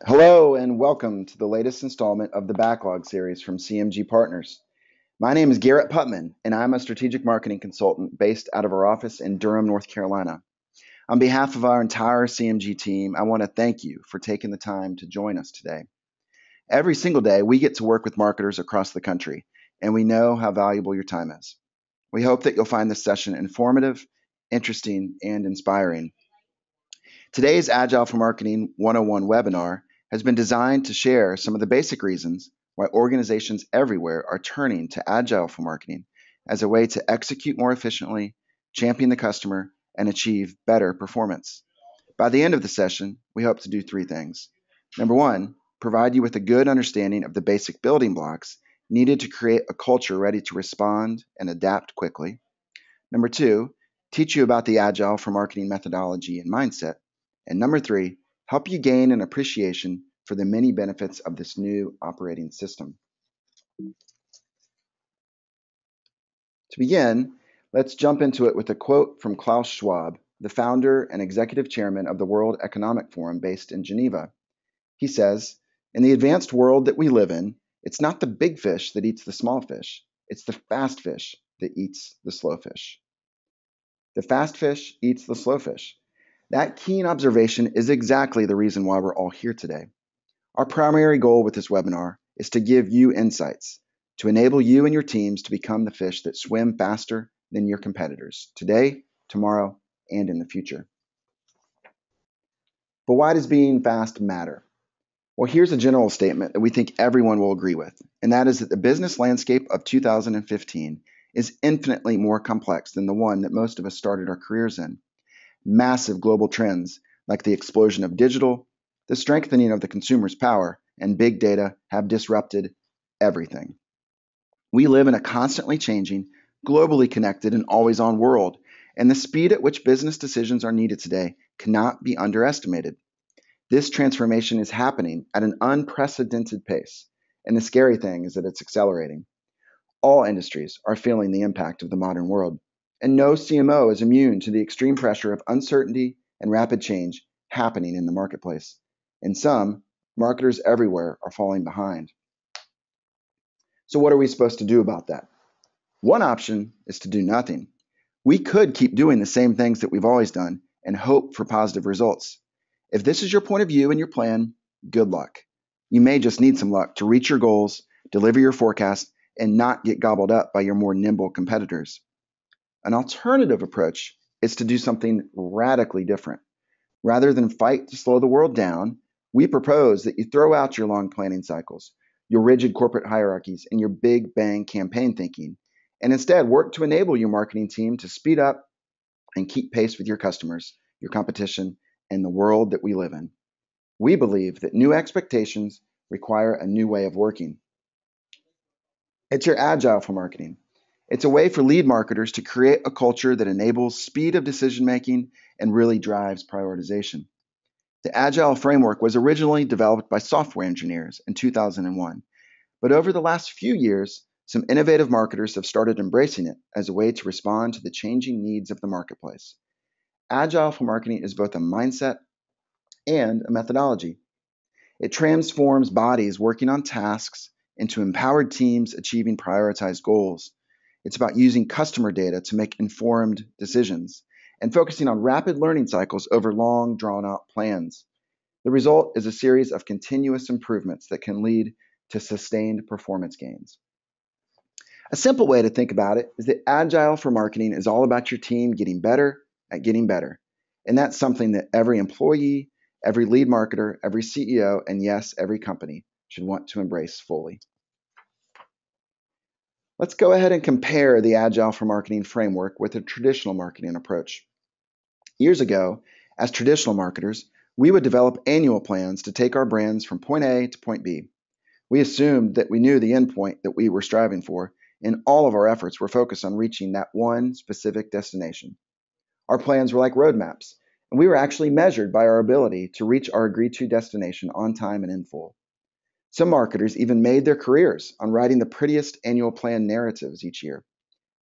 Hello and welcome to the latest installment of the Backlog series from CMG Partners. My name is Garrett Putman, and I'm a strategic marketing consultant based out of our office in Durham, North Carolina. On behalf of our entire CMG team, I want to thank you for taking the time to join us today. Every single day, we get to work with marketers across the country, and we know how valuable your time is. We hope that you'll find this session informative, interesting, and inspiring. Today's Agile for Marketing 101 webinar has been designed to share some of the basic reasons why organizations everywhere are turning to Agile for Marketing as a way to execute more efficiently, champion the customer, and achieve better performance. By the end of the session, we hope to do three things. Number one, provide you with a good understanding of the basic building blocks needed to create a culture ready to respond and adapt quickly. Number two, teach you about the Agile for Marketing methodology and mindset. And number three, help you gain an appreciation for the many benefits of this new operating system. To begin, let's jump into it with a quote from Klaus Schwab, the founder and executive chairman of the World Economic Forum based in Geneva. He says, "In the advanced world that we live in, it's not the big fish that eats the small fish, it's the fast fish that eats the slow fish." The fast fish eats the slow fish. That keen observation is exactly the reason why we're all here today. Our primary goal with this webinar is to give you insights, to enable you and your teams to become the fish that swim faster than your competitors today, tomorrow, and in the future. But why does being fast matter? Well, here's a general statement that we think everyone will agree with, and that is that the business landscape of 2015 is infinitely more complex than the one that most of us started our careers in. Massive global trends like the explosion of digital, the strengthening of the consumer's power, and big data have disrupted everything. We live in a constantly changing, globally connected, and always on world, and the speed at which business decisions are needed today cannot be underestimated. This transformation is happening at an unprecedented pace, and the scary thing is that it's accelerating. All industries are feeling the impact of the modern world, and no CMO is immune to the extreme pressure of uncertainty and rapid change happening in the marketplace. And some marketers everywhere are falling behind. So, what are we supposed to do about that? One option is to do nothing. We could keep doing the same things that we've always done and hope for positive results. If this is your point of view and your plan, good luck. You may just need some luck to reach your goals, deliver your forecast, and not get gobbled up by your more nimble competitors. An alternative approach is to do something radically different. Rather than fight to slow the world down, we propose that you throw out your long planning cycles, your rigid corporate hierarchies, and your big bang campaign thinking, and instead work to enable your marketing team to speed up and keep pace with your customers, your competition, and the world that we live in. We believe that new expectations require a new way of working. It's your Agile for Marketing. It's a way for lead marketers to create a culture that enables speed of decision making and really drives prioritization. The Agile framework was originally developed by software engineers in 2001, but over the last few years, some innovative marketers have started embracing it as a way to respond to the changing needs of the marketplace. Agile for Marketing is both a mindset and a methodology. It transforms bodies working on tasks into empowered teams achieving prioritized goals. It's about using customer data to make informed decisions and focusing on rapid learning cycles over long, drawn-out plans. The result is a series of continuous improvements that can lead to sustained performance gains. A simple way to think about it is that Agile for Marketing is all about your team getting better at getting better. And that's something that every employee, every lead marketer, every CEO, and yes, every company should want to embrace fully. Let's go ahead and compare the Agile for Marketing framework with a traditional marketing approach. Years ago, as traditional marketers, we would develop annual plans to take our brands from point A to point B. We assumed that we knew the endpoint that we were striving for, and all of our efforts were focused on reaching that one specific destination. Our plans were like roadmaps, and we were actually measured by our ability to reach our agreed-to destination on time and in full. Some marketers even made their careers on writing the prettiest annual plan narratives each year.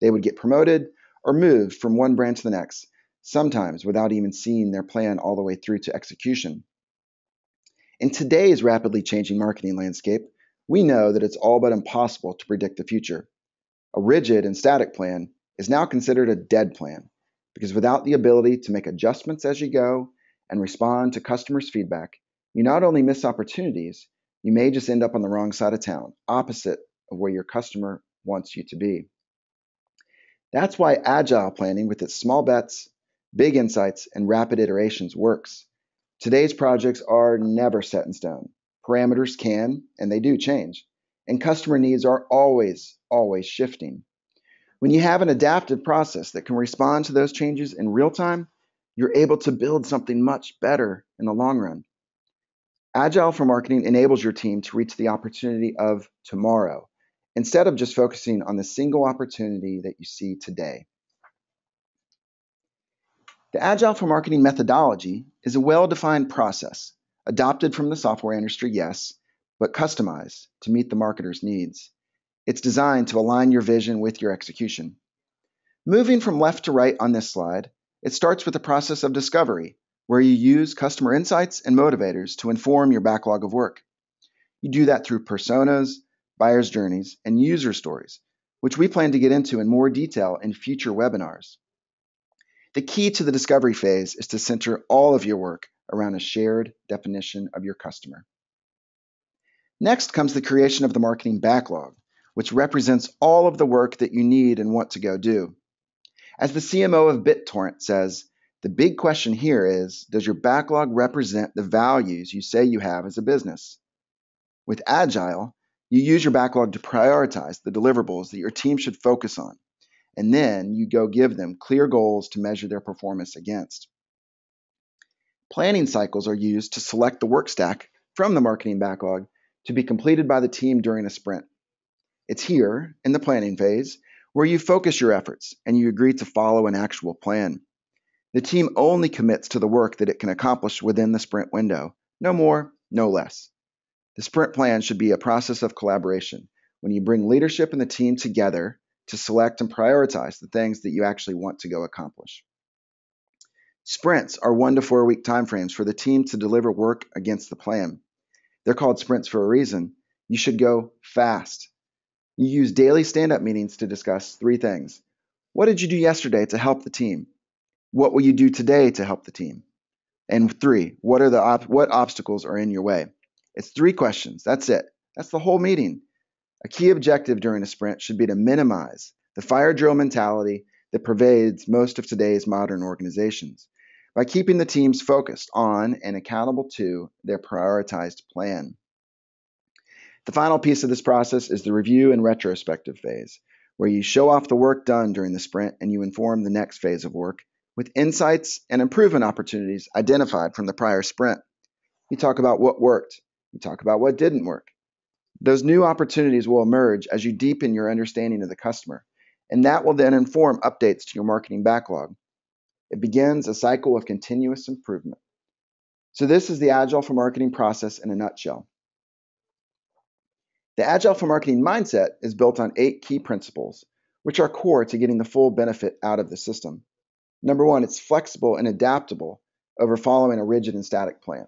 They would get promoted or moved from one brand to the next, sometimes without even seeing their plan all the way through to execution. In today's rapidly changing marketing landscape, we know that it's all but impossible to predict the future. A rigid and static plan is now considered a dead plan because without the ability to make adjustments as you go and respond to customers' feedback, you not only miss opportunities, you may just end up on the wrong side of town, opposite of where your customer wants you to be. That's why Agile planning, with its small bets, big insights, and rapid iterations, works. Today's projects are never set in stone. Parameters can, and they do, change. And customer needs are always shifting. When you have an adaptive process that can respond to those changes in real time, you're able to build something much better in the long run. Agile for marketing enables your team to reach the opportunity of tomorrow instead of just focusing on the single opportunity that you see today. The Agile for marketing methodology is a well-defined process, adopted from the software industry, yes, but customized to meet the marketer's needs. It's designed to align your vision with your execution. Moving from left to right on this slide, it starts with the process of discovery, where you use customer insights and motivators to inform your backlog of work. You do that through personas, buyer's journeys, and user stories, which we plan to get into in more detail in future webinars. The key to the discovery phase is to center all of your work around a shared definition of your customer. Next comes the creation of the marketing backlog, which represents all of the work that you need and want to go do. As the CMO of BitTorrent says, the big question here is, does your backlog represent the values you say you have as a business? With Agile, you use your backlog to prioritize the deliverables that your team should focus on, and then you go give them clear goals to measure their performance against. Planning cycles are used to select the work stack from the marketing backlog to be completed by the team during a sprint. It's here, in the planning phase, where you focus your efforts and you agree to follow an actual plan. The team only commits to the work that it can accomplish within the sprint window, no more, no less. The sprint plan should be a process of collaboration when you bring leadership and the team together to select and prioritize the things that you actually want to go accomplish. Sprints are 1 to 4 week timeframes for the team to deliver work against the plan. They're called sprints for a reason. You should go fast. You use daily stand-up meetings to discuss 3 things. What did you do yesterday to help the team? What will you do today to help the team? And 3, what obstacles are in your way? It's 3 questions. That's it. That's the whole meeting. A key objective during a sprint should be to minimize the fire drill mentality that pervades most of today's modern organizations by keeping the teams focused on and accountable to their prioritized plan. The final piece of this process is the review and retrospective phase, where you show off the work done during the sprint and you inform the next phase of work with insights and improvement opportunities identified from the prior sprint. You talk about what worked. You talk about what didn't work. Those new opportunities will emerge as you deepen your understanding of the customer, and that will then inform updates to your marketing backlog. It begins a cycle of continuous improvement. So this is the Agile for Marketing process in a nutshell. The Agile for Marketing mindset is built on 8 key principles, which are core to getting the full benefit out of the system. Number 1, it's flexible and adaptable over following a rigid and static plan.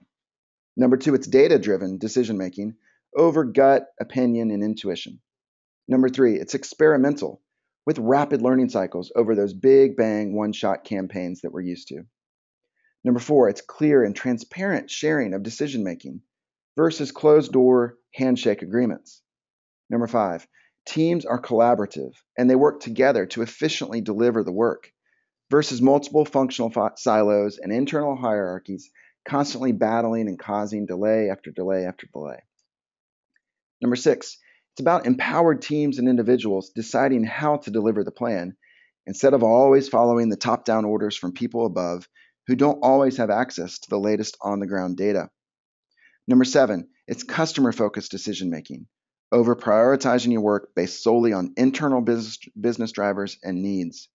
Number 2, it's data-driven decision-making over gut, opinion, and intuition. Number 3, it's experimental with rapid learning cycles over those big bang one-shot campaigns that we're used to. Number 4, it's clear and transparent sharing of decision-making versus closed-door handshake agreements. Number 5, teams are collaborative and they work together to efficiently deliver the work versus multiple functional silos and internal hierarchies constantly battling and causing delay after delay after delay. Number 6, it's about empowered teams and individuals deciding how to deliver the plan instead of always following the top-down orders from people above who don't always have access to the latest on-the-ground data. Number 7, it's customer-focused decision-making over prioritizing your work based solely on internal business drivers and needs.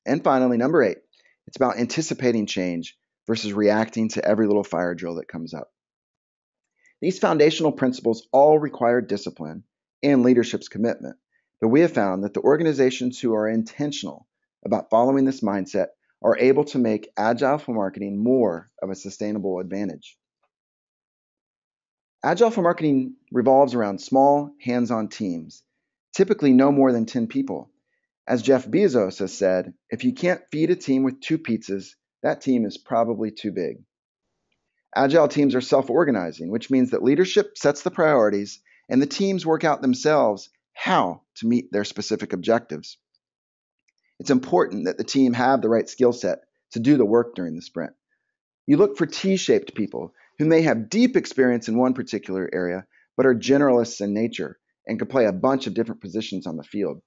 And finally, number 8, it's about anticipating change versus reacting to every little fire drill that comes up. These foundational principles all require discipline and leadership's commitment, but we have found that the organizations who are intentional about following this mindset are able to make Agile for Marketing more of a sustainable advantage. Agile for marketing revolves around small, hands-on teams, typically no more than 10 people. As Jeff Bezos has said, if you can't feed a team with 2 pizzas, that team is probably too big. Agile teams are self-organizing, which means that leadership sets the priorities and the teams work out themselves how to meet their specific objectives. It's important that the team have the right skill set to do the work during the sprint. You look for T-shaped people who may have deep experience in one particular area, but are generalists in nature and can play a bunch of different positions on the field.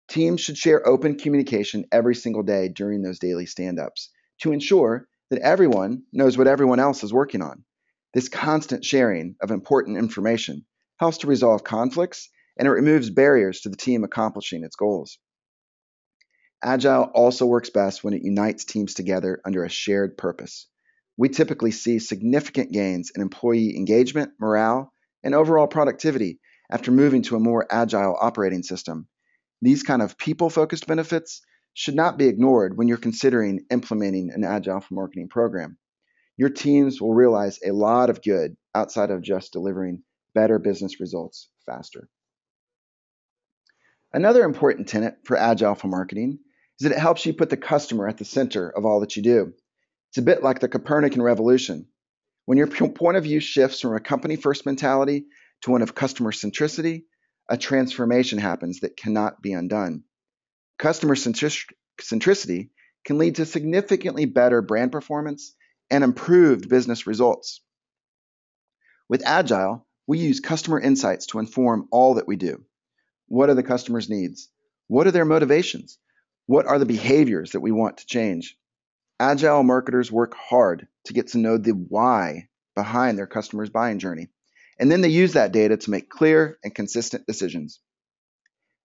Teams should share open communication every single day during those daily stand-ups to ensure that everyone knows what everyone else is working on. This constant sharing of important information helps to resolve conflicts and it removes barriers to the team accomplishing its goals. Agile also works best when it unites teams together under a shared purpose. We typically see significant gains in employee engagement, morale, and overall productivity after moving to a more agile operating system. These kind of people-focused benefits should not be ignored when you're considering implementing an Agile for marketing program. Your teams will realize a lot of good outside of just delivering better business results faster. Another important tenet for Agile for marketing is that it helps you put the customer at the center of all that you do. It's a bit like the Copernican revolution. When your point of view shifts from a company-first mentality to one of customer centricity, a transformation happens that cannot be undone. Customer centricity can lead to significantly better brand performance and improved business results. With Agile, we use customer insights to inform all that we do. What are the customer's needs? What are their motivations? What are the behaviors that we want to change? Agile marketers work hard to get to know the why behind their customer's buying journey, and then they use that data to make clear and consistent decisions.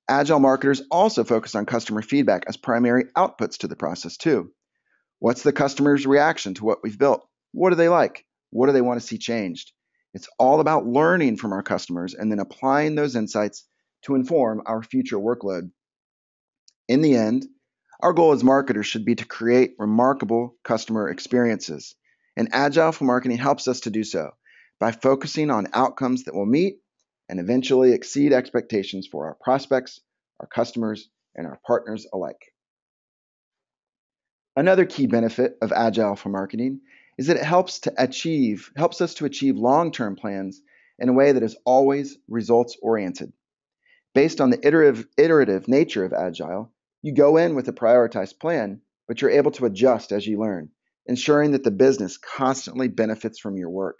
Agile marketers also focus on customer feedback as primary outputs to the process too. What's the customer's reaction to what we've built? What do they like? What do they want to see changed? It's all about learning from our customers and then applying those insights to inform our future workload. In the end, our goal as marketers should be to create remarkable customer experiences, and Agile for marketing helps us to do so by focusing on outcomes that will meet and eventually exceed expectations for our prospects, our customers, and our partners alike. Another key benefit of Agile for marketing is that it helps us to achieve long-term plans in a way that is always results-oriented. Based on the iterative nature of Agile, you go in with a prioritized plan, but you're able to adjust as you learn, ensuring that the business constantly benefits from your work.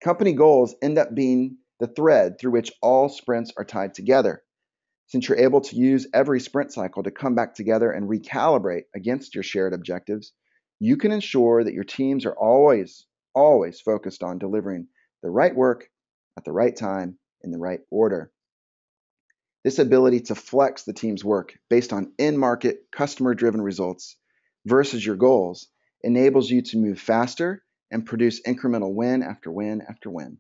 Company goals end up being the thread through which all sprints are tied together. Since you're able to use every sprint cycle to come back together and recalibrate against your shared objectives, you can ensure that your teams are always focused on delivering the right work at the right time in the right order. This ability to flex the team's work based on in-market, customer-driven results versus your goals enables you to move faster and produce incremental win after win after win.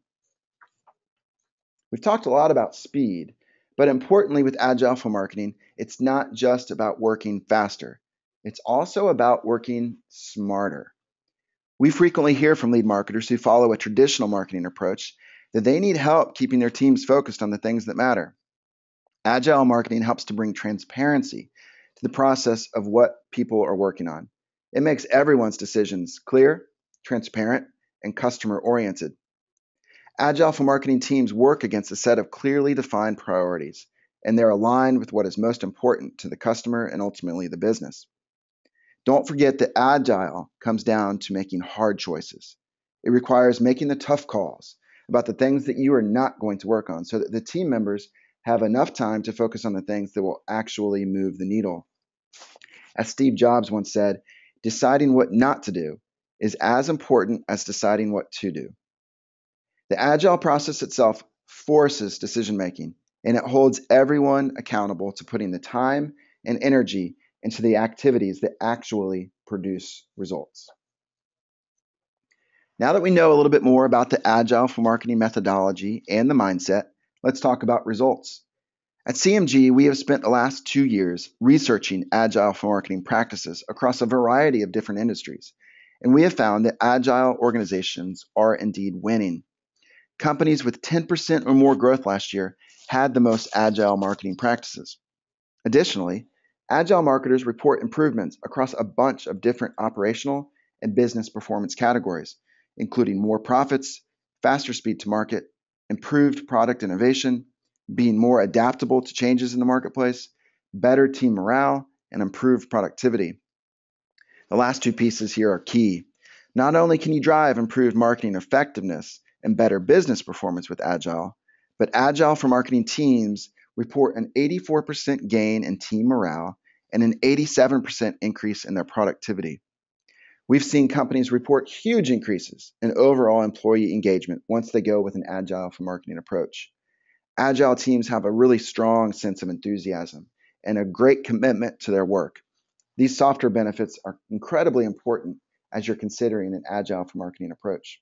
We've talked a lot about speed, but importantly with Agile for marketing, it's not just about working faster. It's also about working smarter. We frequently hear from lead marketers who follow a traditional marketing approach that they need help keeping their teams focused on the things that matter. Agile marketing helps to bring transparency to the process of what people are working on. It makes everyone's decisions clear, transparent, and customer-oriented. Agile for marketing teams work against a set of clearly defined priorities, and they're aligned with what is most important to the customer and ultimately the business. Don't forget that Agile comes down to making hard choices. It requires making the tough calls about the things that you are not going to work on so that the team members have enough time to focus on the things that will actually move the needle. As Steve Jobs once said, deciding what not to do is as important as deciding what to do. The Agile process itself forces decision making, and it holds everyone accountable to putting the time and energy into the activities that actually produce results. Now that we know a little bit more about the Agile for marketing methodology and the mindset, let's talk about results. At CMG, we have spent the last 2 years researching Agile for marketing practices across a variety of different industries, and we have found that Agile organizations are indeed winning. Companies with 10% or more growth last year had the most agile marketing practices. Additionally, agile marketers report improvements across a bunch of different operational and business performance categories, including more profits, faster speed to market, improved product innovation, being more adaptable to changes in the marketplace, better team morale, and improved productivity. The last two pieces here are key. Not only can you drive improved marketing effectiveness and better business performance with Agile, but Agile for marketing teams report an 84% gain in team morale and an 87% increase in their productivity. We've seen companies report huge increases in overall employee engagement once they go with an Agile for marketing approach. Agile teams have a really strong sense of enthusiasm and a great commitment to their work. These softer benefits are incredibly important as you're considering an Agile for marketing approach.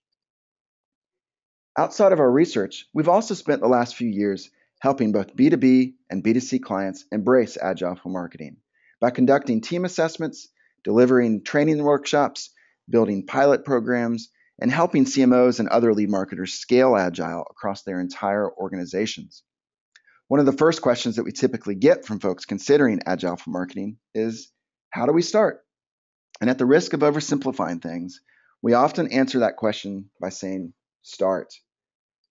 Outside of our research, we've also spent the last few years helping both B2B and B2C clients embrace Agile for marketing by conducting team assessments, delivering training workshops, building pilot programs, and helping CMOs and other lead marketers scale Agile across their entire organizations. One of the first questions that we typically get from folks considering Agile for marketing is, how do we start? And at the risk of oversimplifying things, we often answer that question by saying, start.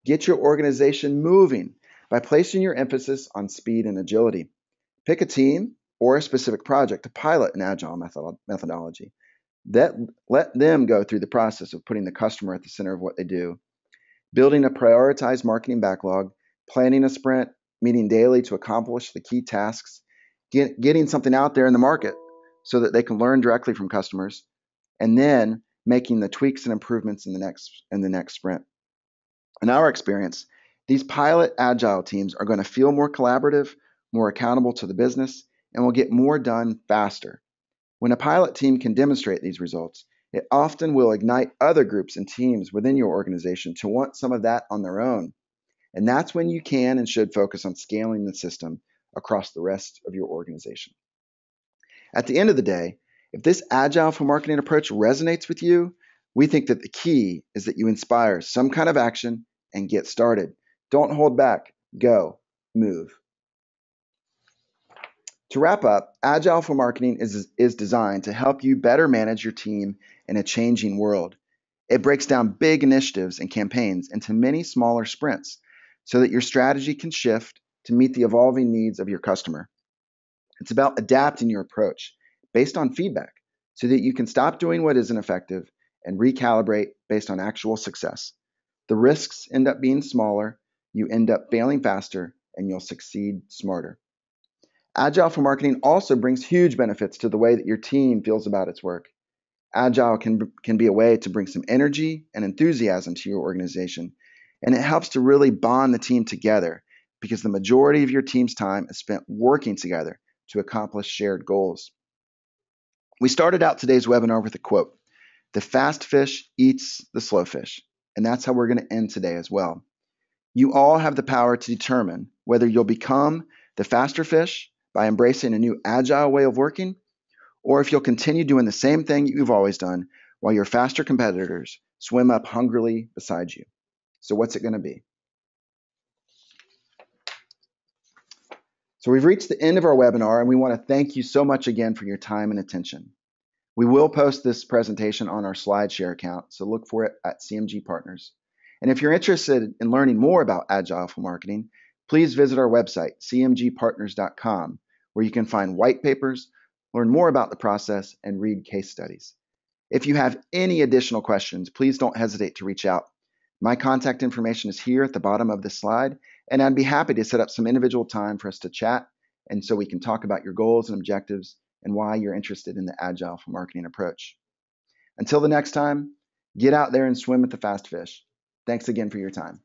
Get your organization moving by placing your emphasis on speed and agility. Pick a team or a specific project to pilot an Agile methodology. Let them go through the process of putting the customer at the center of what they do. Building a prioritized marketing backlog, planning a sprint, meeting daily to accomplish the key tasks, getting something out there in the market so that they can learn directly from customers, and then making the tweaks and improvements in the next sprint. In our experience, these pilot Agile teams are going to feel more collaborative, more accountable to the business, and will get more done faster. When a pilot team can demonstrate these results, it often will ignite other groups and teams within your organization to want some of that on their own. And that's when you can and should focus on scaling the system across the rest of your organization. At the end of the day, if this Agile for marketing approach resonates with you, we think that the key is that you inspire some kind of action and get started. Don't hold back. Go. Move. To wrap up, Agile for marketing is designed to help you better manage your team in a changing world. It breaks down big initiatives and campaigns into many smaller sprints so that your strategy can shift to meet the evolving needs of your customer. It's about adapting your approach based on feedback so that you can stop doing what isn't effective and recalibrate based on actual success. The risks end up being smaller, you end up failing faster, and you'll succeed smarter. Agile for marketing also brings huge benefits to the way that your team feels about its work. Agile can be a way to bring some energy and enthusiasm to your organization, and it helps to really bond the team together because the majority of your team's time is spent working together to accomplish shared goals. We started out today's webinar with a quote, "The fast fish eats the slow fish," and that's how we're going to end today as well. You all have the power to determine whether you'll become the faster fish by embracing a new agile way of working, or if you'll continue doing the same thing you've always done while your faster competitors swim up hungrily beside you. So what's it going to be? So we've reached the end of our webinar, and we want to thank you so much again for your time and attention. We will post this presentation on our SlideShare account, so look for it at CMG Partners. And if you're interested in learning more about Agile for marketing, please visit our website, cmgpartners.com, where you can find white papers, learn more about the process, and read case studies. If you have any additional questions, please don't hesitate to reach out. My contact information is here at the bottom of this slide, and I'd be happy to set up some individual time for us to chat, and so we can talk about your goals and objectives and why you're interested in the Agile for marketing approach. Until the next time, get out there and swim with the fast fish. Thanks again for your time.